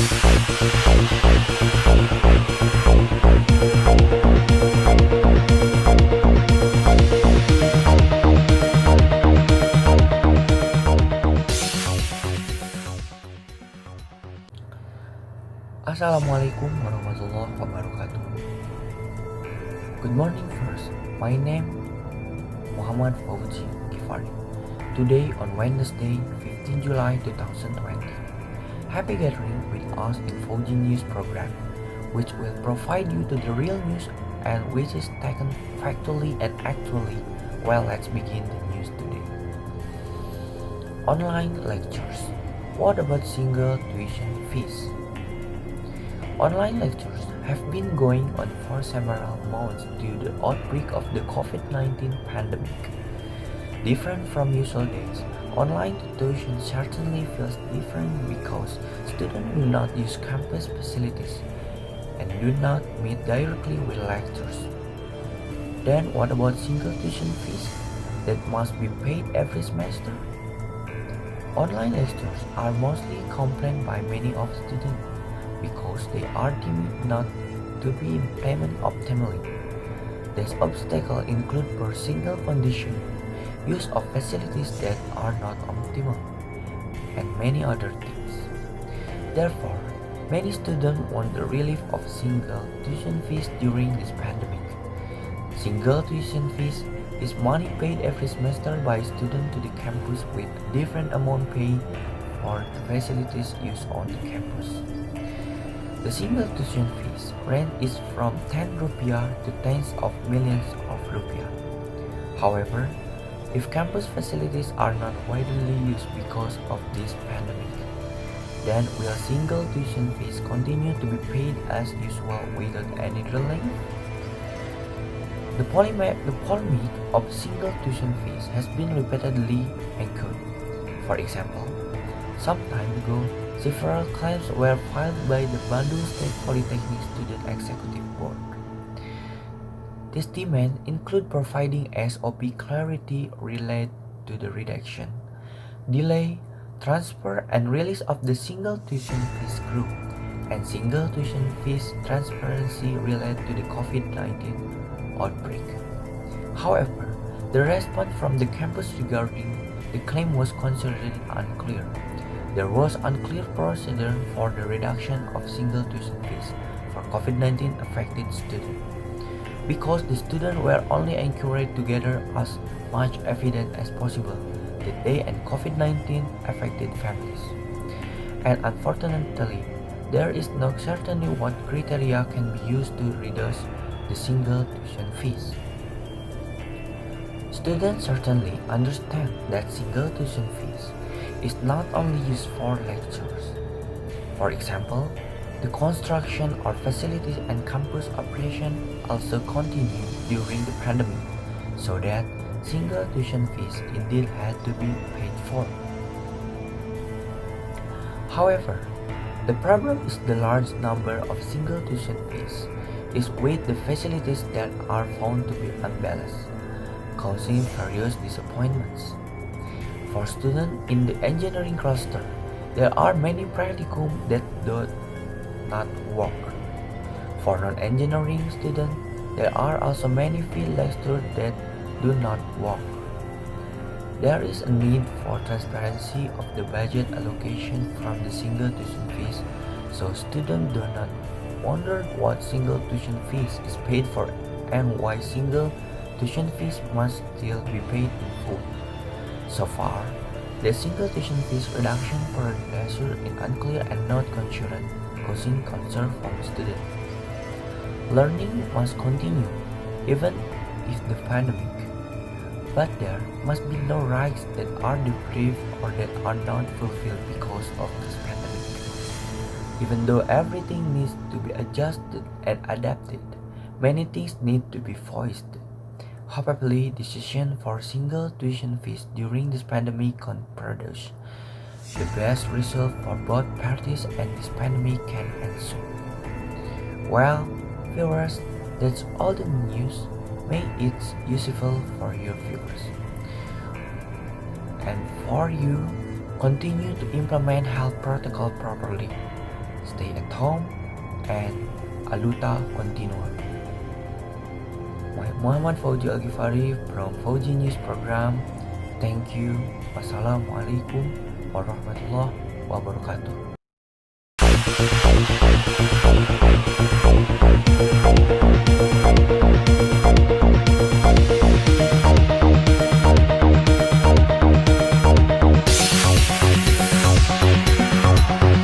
Assalamualaikum warahmatullahi wabarakatuh. Good morning first. My name Muhammad Fauzi Ghifari. Today on Wednesday, 15 July 2020. Happy gathering with us in Fauzi News program, which will provide you to the real news and which is taken factually and actually. Well, let's begin the news today. Online lectures. What about single tuition fees? Online lectures have been going on for several months due to the outbreak of the COVID-19 pandemic. Different from usual days, online tuition certainly feels different because students do not use campus facilities and do not meet directly with lecturers. Then what about single tuition fees that must be paid every semester? Online lectures are mostly complained by many of students because they are deemed not to be implemented optimally. These obstacles include per single condition, use of facilities that are not optimal, and many other things. Therefore, many students want the relief of single tuition fees during this pandemic. Single tuition fees is money paid every semester by students to the campus with different amount paid for the facilities used on the campus. The single tuition fees range is from 10 rupiah to tens of millions of rupiah. However, if campus facilities are not widely used because of this pandemic, then will single tuition fees continue to be paid as usual without any delay? The polemic of single tuition fees has been repeatedly echoed. For example, some time ago, several claims were filed by the Bandung State Polytechnic Student Executive Board. These demands include providing SOP clarity related to the redaction, delay, transfer, and release of the single tuition fees group, and single tuition fees transparency related to the COVID-19 outbreak. However, the response from the campus regarding the claim was considered unclear. There was unclear procedure for the reduction of single tuition fees for COVID-19 affected students, because the students were only encouraged to gather as much evidence as possible that they and COVID-19 affected families. And unfortunately, there is no certainty what criteria can be used to reduce the single tuition fees. Students certainly understand that single tuition fees is not only used for lectures. For example, the construction or facilities and campus operation also continued during the pandemic, so that single tuition fees indeed had to be paid for. However, the problem is the large number of single tuition fees is with the facilities that are found to be unbalanced, causing various disappointments. For students in the engineering cluster, there are many practicum that do not work. For non-engineering students, there are also many field lectures that do not work. There is a need for transparency of the budget allocation from the single tuition fees, so students do not wonder what single tuition fees is paid for and why single tuition fees must still be paid in full. So far, the single tuition fees reduction procedure is unclear and not concurrent, causing concern from students. Learning must continue, even if the pandemic, but there must be no rights that are deprived or that are not fulfilled because of this pandemic. Even though everything needs to be adjusted and adapted, many things need to be voiced. Hopefully, decision for single tuition fees during this pandemic can produce the best result for both parties and this pandemic can end soon. Well, viewers, that's all the news. May it's useful for your viewers. And for you, continue to implement health protocol properly. stay at home, and aluta continua. Muhammad Fauzi Ghifari from Fauzi News Program. Thank you. Wassalamualaikum warahmatullahi wabarakatuh.